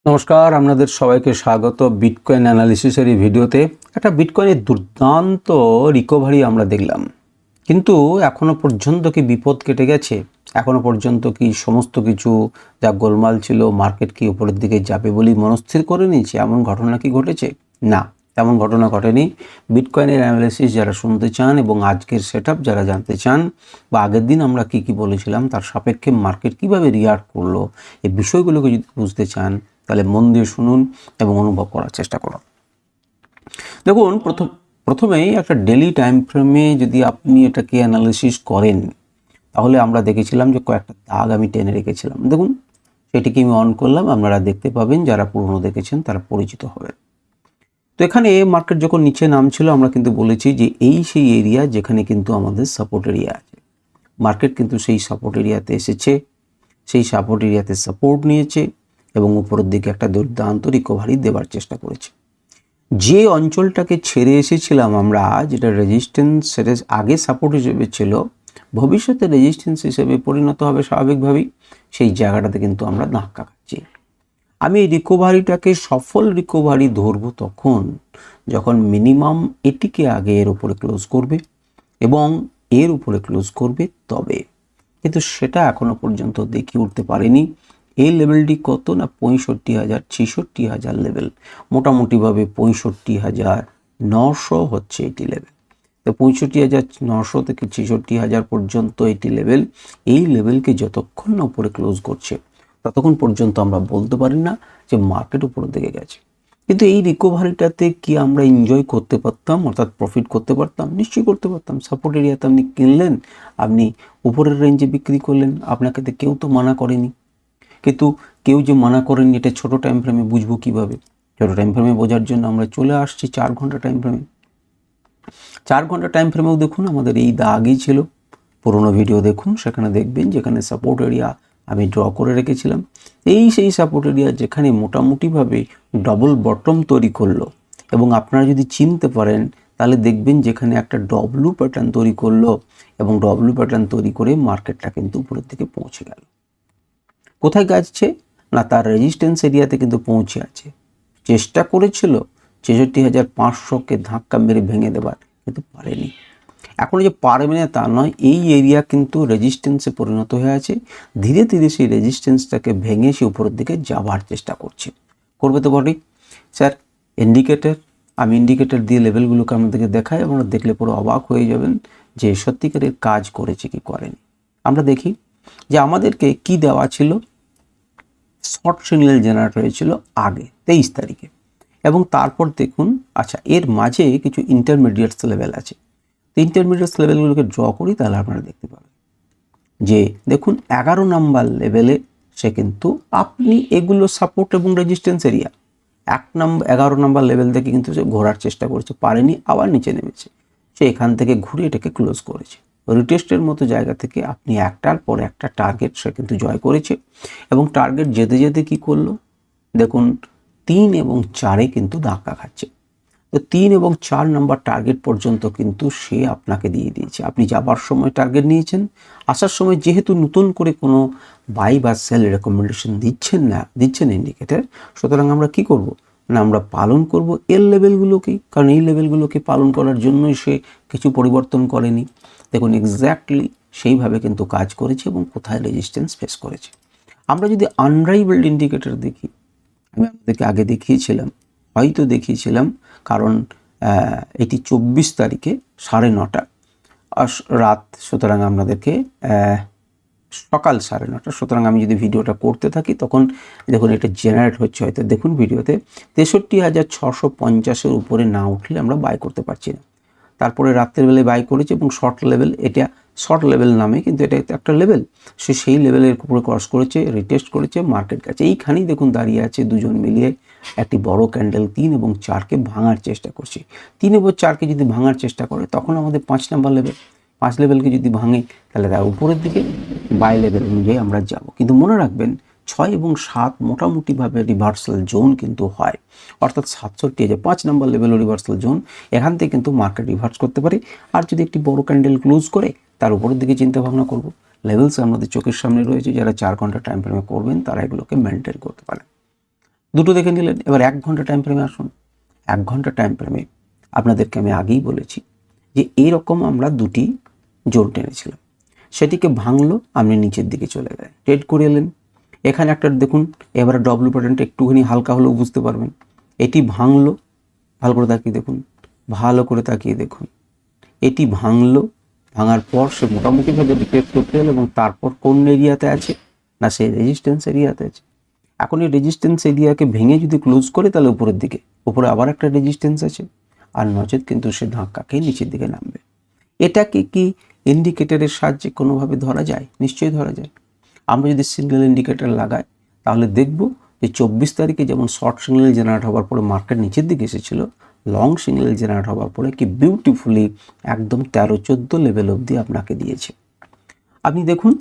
নমস্কার, আপনাদের সবাইকে স্বাগত বিটকয়েন অ্যানালিসিসের এই ভিডিওতে। একটা বিটকয়েনের দুর্দান্ত রিকভারি আমরা দেখলাম, কিন্তু এখনো পর্যন্ত কি বিপদ কেটে গেছে? এখনো পর্যন্ত কি সমস্ত কিছু যা গোলমাল ছিল, মার্কেট কি উপরের দিকে যাবে বলেই মনস্থির করে নিয়েছে? এমন ঘটনা কি ঘটেছে? না, তেমন ঘটনা ঘটেনি। বিটকয়েনের অ্যানালিসিস যারা শুনতে চান এবং আজকের সেটআপ যারা জানতে চান, বা আগের দিন আমরা কি বলেছিলাম তার সাপেক্ষে মার্কেট কিভাবে রিয়াক্ট করলো, এই বিষয়গুলোকে যদি বুঝতে চান তাহলে মন দিয়ে শুনুন এবং অনুভব করার চেষ্টা করুন। দেখুন, প্রথমেই একটা ডেলি টাইম ফ্রেমে যদি আপনি এটাকে অ্যানালিসিস করেন, তাহলে আমরা দেখেছিলাম যে কয়েকটা দাগ আমি টেনে রেখেছিলাম। দেখুন, সেটিকে আমি অন করলাম, আপনারা দেখতে পাবেন, যারা পুরনো দেখেছেন তারা পরিচিত হবেন। তো এখানে মার্কেট যখন নিচে নামছিল, আমরা কিন্তু বলেছি যে এই সেই এরিয়া যেখানে কিন্তু আমাদের সাপোর্ট এরিয়া আছে। মার্কেট কিন্তু সেই সাপোর্ট এরিয়াতে এসেছে, সেই সাপোর্ট এরিয়াতে সাপোর্ট নিয়েছে এবং উপরের দিকে একটা দুর্দান্ত রিকভারি দেওয়ার চেষ্টা করেছে। যে অঞ্চলটাকে ছেড়ে এসেছিলাম আমরা, যেটা রেজিস্ট্যান্স, সেটা আগে সাপোর্ট হিসেবে ছিল, ভবিষ্যতে রেজিস্ট্যান্স হিসেবে পরিণত হবে স্বাভাবিকভাবেই, সেই জায়গাটাতে কিন্তু আমরা ধাক্কা খাচ্ছি। আমি এই রিকভারিটাকে সফল রিকভারি ধরবো তখন যখন মিনিমাম এটিকে আগে এর উপরে ক্লোজ করবে এবং এর উপরে ক্লোজ করবে, তবে। কিন্তু সেটা এখনো পর্যন্ত দেখিয়ে উঠতে পারেনি। এই লেভেলটি কত না 65,000 66,000 লেভেল, মোটামুটিভাবে 65,900 হচ্ছে এটি লেভেল। তো 65,900 থেকে 66,000 পর্যন্ত এটি লেভেল। এই লেভেলকে যতক্ষণ না উপরে ক্লোজ করছে ততক্ষণ পর্যন্ত আমরা বলতে পারি না যে মার্কেট উপরের দিকে গেছে। কিন্তু এই রিকভারিটাতে কি আমরা এনজয় করতে পারতাম, অর্থাৎ প্রফিট করতে পারতাম? নিশ্চয়ই করতে পারতাম। সাপোর্ট এরিয়াতে আপনি কিনলেন, আপনি উপরের রেঞ্জে বিক্রি করলেন, আপনাকে তো কেউ তো মানা করেনি। কিন্তু কেউ যে মানা করেনি, এটা ছোটো টাইম ফ্রেমে বুঝবো কীভাবে? ছোটো টাইম ফ্রেমে বোঝার জন্য আমরা চলে আসছি 4 ঘন্টা টাইম ফ্রেমে। 4 ঘন্টা টাইম ফ্রেমেও দেখুন আমাদের এই দাগই ছিল। পুরোনো ভিডিও দেখুন, সেখানে দেখবেন যেখানে সাপোর্ট এরিয়া আমি ড্র করে রেখেছিলাম, এই সেই সাপোর্ট এরিয়া যেখানে মোটামুটিভাবে ডবল বটম তৈরি করলো। এবং আপনারা যদি চিনতে পারেন তাহলে দেখবেন যেখানে একটা ডব্লু প্যাটার্ন তৈরি করলো এবং ডব্লু প্যাটার্ন তৈরি করে মার্কেটটা কিন্তু উপরের দিকে পৌঁছে গেল। কোথায় যাচ্ছে না, তার রেজিস্ট্যান্স এরিয়াতে কিন্তু পৌঁছে আছে। চেষ্টা করেছিল 66,500কে ধাক্কা মেরে ভেঙে দেবার, কিন্তু পারেনি। এখন যে পারবে না তা নয়, এই এরিয়া কিন্তু রেজিস্ট্যান্সে পরিণত হয়ে আছে। ধীরে ধীরে সেই রেজিস্ট্যান্সটাকে ভেঙে সে উপরের দিকে যাবার চেষ্টা করছে। করবে তো বটেই। স্যার, ইন্ডিকেটর, আমি ইন্ডিকেটর দিয়ে লেভেলগুলোকে আমাদেরকে দেখাই, আপনারা দেখলে পুরো অবাক হয়ে যাবেন যে সত্যিকারের কাজ করেছে কি করেনি। আমরা দেখি যে আমাদেরকে কি দেওয়া ছিল। শর্ট সিগন্যাল জেনারেট হয়েছিল আগে 23 তারিখে, এবং তারপর দেখুন, আচ্ছা, এর মাঝে কিছু ইন্টারমিডিয়েটস লেভেল আছে। তো ইন্টারমিডিয়েটস লেভেলগুলোকে ড্র করি, তাহলে আপনারা দেখতে পাবেন যে দেখুন 11 নাম্বার লেভেলে সে কিন্তু, আপনি এগুলো সাপোর্ট এবং রেজিস্ট্যান্স এরিয়া, 11 নাম্বার লেভেল থেকে কিন্তু সে ঘোরার চেষ্টা করেছে, পারেনি, আবার নিচে নেমেছে। সে এখান থেকে ঘুরে এটাকে ক্লোজ করেছে। রিটেস্টের মতো জায়গা থেকে আপনি একটার পর একটা টার্গেট সে কিন্তু জয় করেছে, এবং টার্গেট যেতে যেতে কি করলো দেখুন, 3 এবং 4-এ কিন্তু ধাক্কা খাচ্ছে। তো 3 এবং 4 নাম্বার টার্গেট পর্যন্ত কিন্তু সে আপনাকে দিয়ে দিয়েছে। আপনি যাবার সময় টার্গেট নিয়েছেন, আসার সময় যেহেতু নতুন করে কোনো বাই বা সেল রেকমেন্ডেশন দিচ্ছেন ইন্ডিকেটর, সুতরাং আমরা কি করব না, আমরা পালন করব এর লেভেলগুলোকেই, কারণ এই লেভেলগুলোকে পালন করার জন্যই সে কিছু পরিবর্তন করেনি। দেখুন, এক্স্যাক্টলি সেইভাবে কিন্তু কাজ করেছে এবং কোথায় রেজিস্ট্যান্স ফেস করেছে। আমরা যদি আনরাইভেলড ইন্ডিকেটর দেখি, আমি আপনাদেরকে আগে দেখিয়েছিলাম, কারণ এটি 24 তারিখে 9:30 রাত, সুতরাং আপনাদেরকে সকাল 9:30, সুতরাং আমি যদি ভিডিওটা করতে থাকি তখন দেখুন এটা জেনারেট হচ্ছে, হয়তো দেখুন ভিডিওতে 63,650-এর উপরে না উঠলে আমরা বাই করতে পারছি না। তারপরে রাত্রের বেলায় বাই করেছে এবং শর্ট লেভেল, এটা শর্ট লেভেল নামে, কিন্তু এটা একটা লেভেল, সেই লেভেলের উপরে ক্রস করেছে, রিটেস্ট করেছে, মার্কেট কাছে এইখানেই দেখুন দাঁড়িয়ে আছে। দুজন মিলিয়ে একটি বড় ক্যান্ডেল 3 এবং 4-কে ভাঙার চেষ্টা করছে। 3 এবং 4-কে যদি ভাঙার চেষ্টা করে তখন আমাদের 5 নাম্বার লেভেল, 5 লেভেলকে যদি ভাঙে তাহলে তার উপরের দিকে বাই লেভেল অনুযায়ী আমরা যাব। কিন্তু মনে রাখবেন 6 এবং 7 মোটামুটিভাবে রিভার্সাল জোন কিন্তু হয়, অর্থাৎ 67 যে 5 নাম্বার লেভেলও রিভার্সাল জোন, এখান থেকে কিন্তু মার্কেট রিভার্স করতে পারে। আর যদি একটি বড় ক্যান্ডেল ক্লোজ করে তার উপরের দিকে চিন্তা ভাবনা করব। লেভেলস আমাদের চোখের সামনে রয়েছে, যারা 4 ঘন্টা টাইম ফ্রেমে করবেন তারা এগুলোকে মেনটেন করতে পারেন। দুটো দেখে নিলেন। এবার 1 ঘন্টা টাইম ফ্রেমে আসুন। 1 ঘন্টা টাইম ফ্রেমে আপনাদেরকে আমি আগেই বলেছি যে এইরকম আমরা দুটি জোন টেনেছিলাম, সেটিকে ভাঙলো, আপনি নিচের দিকে চলে গেলেন, ট্রেড করে এলেন। এখানে একটা দেখুন, এবারে ডব্লিউ প্যাটার্নটা একটুখানি হালকা হলেও বুঝতে পারবেন। এটি ভাঙলো, ভালো করে তাকিয়ে দেখুন, ভালো করে তাকিয়ে দেখুন, এটি ভাঙলো, ভাঙার পর সে মোটামুটিভাবে রিটেস্ট করতে হলো এবং তারপর কোন এরিয়াতে আছে না, সে রেজিস্ট্যান্স এরিয়াতে আছে। এখন এই রেজিস্ট্যান্স এরিয়াকে ভেঙে যদি ক্লোজ করে তাহলে উপরের দিকে, উপরে আবার একটা রেজিস্ট্যান্স আছে, আর নচেত কিন্তু সে ধাক্কা খেয়ে নিচের দিকে নামবে। এটাকে কি ইন্ডিকেটরের সাহায্যে কোনোভাবে ধরা যায়? নিশ্চয়ই ধরা যায়। আমরা যদি সিঙ্গেল ইন্ডিকেটর লাগাই তাহলে দেখব যে 24 তারিখে যেমন শর্ট সিগন্যাল জেনারেট হওয়ার পরে মার্কেট নিচের দিকে এসেছিল, লং সিগন্যাল জেনারেট হওয়ার পরে কি বিউটিফুলি একদম 13-14 লেভেল অবধি আপনাকে দিয়েছে। আপনি দেখুন,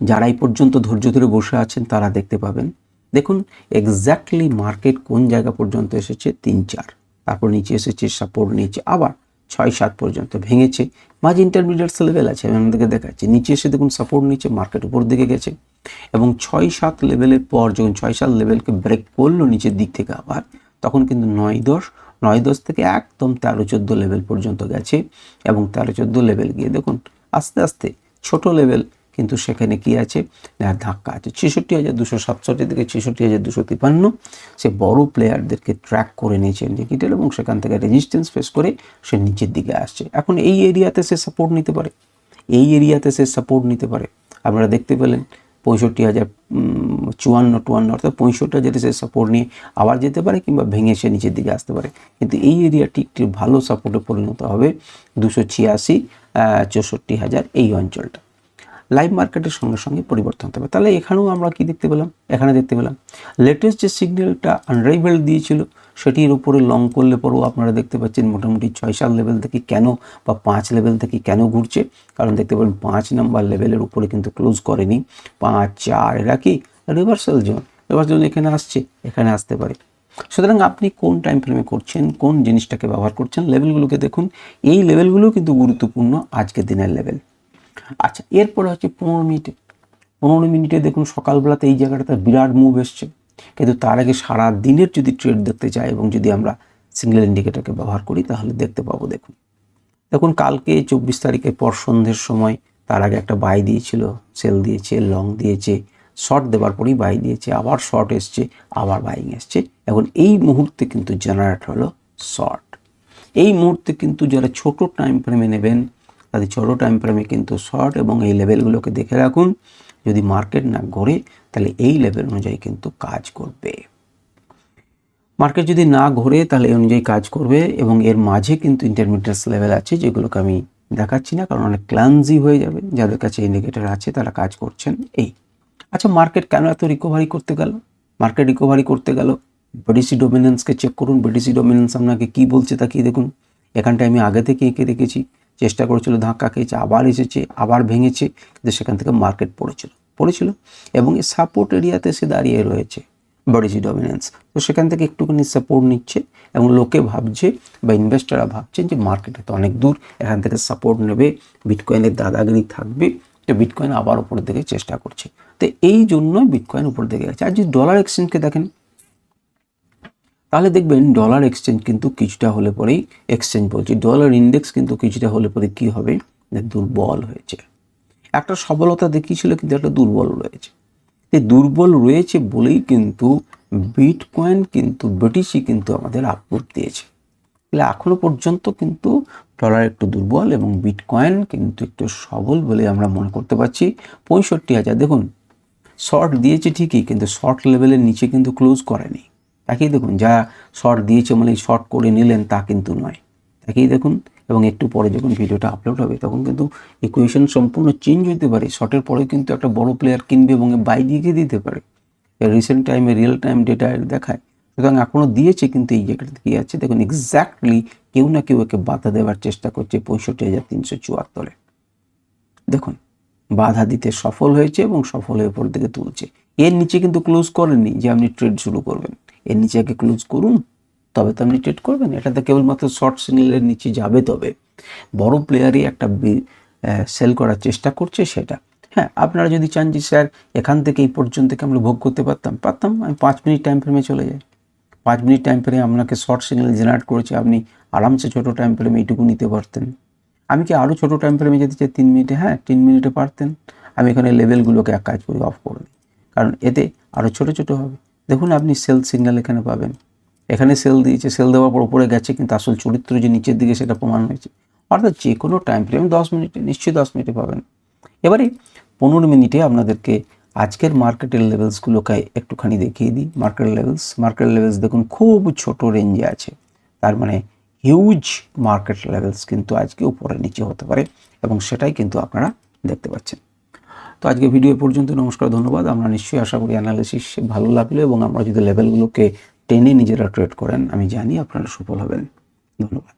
যারা এই পর্যন্ত ধৈর্য ধরে বসে আছেন তারা দেখতে পাবেন। দেখুন এক্স্যাক্টলি মার্কেট কোন জায়গা পর্যন্ত এসেছে, 3-4, তারপর নিচে এসেছে, সাপোর্ট নিচে, আবার 6-7 পর্যন্ত ভেঙেছে। মাঝে ইন্টারমিডিয়েটস লেভেল আছে, আমি আপনাদেরকে দেখাচ্ছি। নিচে এসে দেখুন সাপোর্ট নিচে, মার্কেট উপর দিকে গেছে এবং 6-7 লেভেলের পর যখন 6-7 লেভেলকে ব্রেক করলো নিচের দিক থেকে আবার, তখন কিন্তু 9-10 থেকে একদম 13-14 লেভেল পর্যন্ত গেছে এবং 13-14 লেভেল গিয়ে দেখুন আস্তে আস্তে ছোট লেভেল কিন্তু সেখানে কি আছে না, ধাক্কা আছে 66,267 থেকে 66,253। সে বড় প্লেয়ারদেরকে ট্র্যাক করে নিয়েছে ইন্ডিকেটর এবং সেখান থেকে রেজিস্ট্যান্স ফেস করে সে নিচের দিকে আসছে। এখন এই এরিয়াতে সে সাপোর্ট নিতে পারে, এই এরিয়াতে সে সাপোর্ট নিতে পারে। আপনারা দেখতে পেলেন 65,054 অর্থাৎ 65,000 সে সাপোর্ট নিয়ে আবার যেতে পারে কিংবা ভেঙে সে নিচের দিকে আসতে পারে, কিন্তু এই এরিয়াটি একটি ভালো সাপোর্টে পরিণত হবে 286-64,000 এই অঞ্চলটা। লাইভ মার্কেটের সঙ্গে সঙ্গে পরিবর্তন হতে হবে। তাহলে এখানেও আমরা কি দেখতে পেলাম, এখানে দেখতে পেলাম লেটেস্ট যে সিগন্যালটা আনরাইভেল দিয়েছিল সেটির উপরে লং করলে পরেও আপনারা দেখতে পাচ্ছেন মোটামুটি 6-7 লেভেল থেকে কেন বা 5 লেভেল থেকে কেন ঘুরছে, কারণ দেখতে পাবেন 5 নাম্বার লেভেলের উপরে কিন্তু ক্লোজ করেনি, 5-4 এরা কি রিভার্সাল জোন, রিভার্সাল জোন এখানে আসছে, এখানে আসতে পারে। সুতরাং আপনি কোন টাইম ফ্রেমে করছেন, কোন জিনিসটাকে ব্যবহার করছেন, লেভেলগুলোকে দেখুন। এই লেভেলগুলো কিন্তু গুরুত্বপূর্ণ আজকের দিনের লেভেল। আচ্ছা, এরপরে হচ্ছে 15 মিনিটে দেখুন সকালবেলাতে এই জায়গাটাতে বিরাট মুভ এসছে, কিন্তু তার আগে সারা দিনের যদি ট্রেড দেখতে চাই এবং যদি আমরা সিঙ্গেল ইন্ডিকেটরকে ব্যবহার করি তাহলে দেখতে পাবো। দেখুন কালকে 24 তারিখের পর সন্ধ্যের সময় তার আগে একটা বাই দিয়েছিল, সেল দিয়েছে, লং দিয়েছে, শর্ট দেওয়ার পরেই বাই দিয়েছে, আবার শর্ট এসছে, আবার বাইং এসছে। এখন এই মুহূর্তে কিন্তু জেনারেট হলো শর্ট। এই মুহূর্তে কিন্তু যারা ছোট টাইম ফ্রেমে নেবেন তাদের ছোট টাইম ফ্রেমে কিন্তু শর্ট, এবং এই লেভেলগুলোকে দেখে রাখুন, যদি মার্কেট না ঘোরে তাহলে এই লেভেল অনুযায়ী কিন্তু কাজ করবে। মার্কেট যদি না ঘোরে তাহলে এই অনুযায়ী কাজ করবে, এবং এর মাঝে কিন্তু ইন্টারমিডিয়েট লেভেল আছে যেগুলোকে আমি দেখাচ্ছি না কারণ অনেক ক্লান্সি হয়ে যাবে। যাদের কাছে ইন্ডিকেটর আছে তারা কাজ করছেন এই। আচ্ছা, মার্কেট কেন এত রিকভারি করতে গেল? মার্কেট রিকভারি করতে গেল, বিটিসি ডমিনেন্সকে চেক করুন। বিটিসি ডমিনেন্স আপনাকে কি বলছে তা কি দেখুন। এখানটায় আমি আগে থেকে এঁকে রেখেছি, চেষ্টা করেছিল, ধাক্কা খেয়েছে, আবার এসেছে, আবার ভেঙেছে, কিন্তু সেখান থেকে মার্কেট পড়েছিল এবং এই সাপোর্ট এরিয়াতে সে দাঁড়িয়ে রয়েছে বিটিসি ডমিনেন্স। তো সেখান থেকে একটুখানি সাপোর্ট নিচ্ছে এবং লোকে ভাবছে বা ইনভেস্টররা ভাবছেন যে মার্কেটে তো অনেক দূর, এখান থেকে সাপোর্ট নেবে, বিটকয়েনের দাদাগিরি থাকবে, তো বিটকয়েন আবার উপরের দিকে চেষ্টা করছে। তো এই জন্য বিটকয়েন উপর দিকে গেছে। আর যদি ডলার এক্সচেঞ্জকে দেখেন তাহলে দেখবেন ডলার এক্সচেঞ্জ কিন্তু কিছুটা হলে পরেই, এক্সচেঞ্জ বলছি ডলার ইন্ডেক্স কিন্তু কিছুটা হলে পরে কি হবে, দুর্বল হয়েছে। একটা সবলতা দেখিয়েছিল কিন্তু একটা দুর্বল রয়েছে। এই দুর্বল রয়েছে বলেই কিন্তু বিটকয়েন কিন্তু বিটিসি কিন্তু আমাদের আপলোড দিয়েছে। তাহলে এখনো পর্যন্ত কিন্তু ডলার একটু দুর্বল এবং বিটকয়েন কিন্তু একটু সবল বলে আমরা মনে করতে পারছি। 65,000 দেখুন শর্ট দিয়েছে ঠিকই, কিন্তু শর্ট লেভেলের নিচে কিন্তু ক্লোজ করেনি। তাকেই দেখুন, যা শর্ট দিয়েছে মানে শর্ট করে নিলেন তা কিন্তু নয়। তাকেই দেখুন, এবং একটু পরে যখন ভিডিওটা আপলোড হবে তখন কিন্তু ইকুয়েশন সম্পূর্ণ চেঞ্জ হতে পারে। শর্টের পরে কিন্তু একটা বড় প্লেয়ার কিনবে এবং বাই দিয়ে দিতে পারে। রিসেন্ট টাইমে রিয়েল টাইম ডেটা দেখায়। সুতরাং এখনও দিয়েছে, কিন্তু এই জায়গাটা কি আছে দেখুন, এক্স্যাক্টলি কেউ না কেউ একে বাধা দেওয়ার চেষ্টা করছে 65,374। দেখুন বাধা দিতে সফল হয়েছে এবং সফল হয়ে উপর দিকে তুলছে। এর নিচে কিন্তু ক্লোজ করেননি যে আপনি ট্রেড শুরু করবেন, এর নিচে আগে ক্লোজ করুন তবে তো আপনি ট্রেড করবেন। এটাতে কেবলমাত্র শর্ট সিগন্যালের নিচে যাবে, তবে বড় প্লেয়ারই একটা সেল করার চেষ্টা করছে সেটা। হ্যাঁ, আপনারা যদি চান যে স্যার এখান থেকে এই পর্যন্ত আমরা ভোগ করতে পারতাম, আমি 5 মিনিট টাইম ফ্রেমে চলে যাই। 5 মিনিট টাইম ফ্রেমে আপনাকে শর্ট সিগন্যাল জেনারেট করেছে, আপনি আরামসে ছোটো টাইম ফ্রেমে এইটুকু নিতে পারতেন। আমি কি আরও ছোটো টাইম ফ্রেমে যেতে চাই 3 মিনিটে? হ্যাঁ, 3 মিনিটে পারতেন। আমি এখানে লেভেলগুলোকে এক কাজ করে অফ করে দিই, কারণ এতে আরও ছোটো হবে। দেখুন আপনি সেল সিগন্যাল এখানে পাবেন, এখানে সেল দিয়েছে, সেল দেওয়ার পর উপরে গেছে, কিন্তু আসল চরিত্র যে নিচের দিকে সেটা প্রমাণ হয়েছে। অর্থাৎ যে কোনো টাইম ফ্রেম 10 মিনিটে, নিশ্চয়ই 10 মিনিটে পাবেন। এবারে 15 মিনিটে আপনাদেরকে আজকের মার্কেটের লেভেলসগুলোকে একটুখানি দেখিয়ে দিই। মার্কেট লেভেলস দেখুন খুব ছোট রেঞ্জে আছে, তার মানে হিউজ মার্কেট লেভেলস কিন্তু আজকে উপরে নিচে হতে পারে, এবং সেটাই কিন্তু আপনারা দেখতে পাচ্ছেন। তো আজকে ভিডিও পর্যন্ত, নমস্কার, ধন্যবাদ। আমরা নিশ্চয়ই আশা করি অ্যানালিসিস ভালো লাগলো, এবং আমরা যদি লেভেলগুলোকে টেনে নিজেরা ট্রেড করেন, আমি জানি আপনারা সফল হবেন। ধন্যবাদ।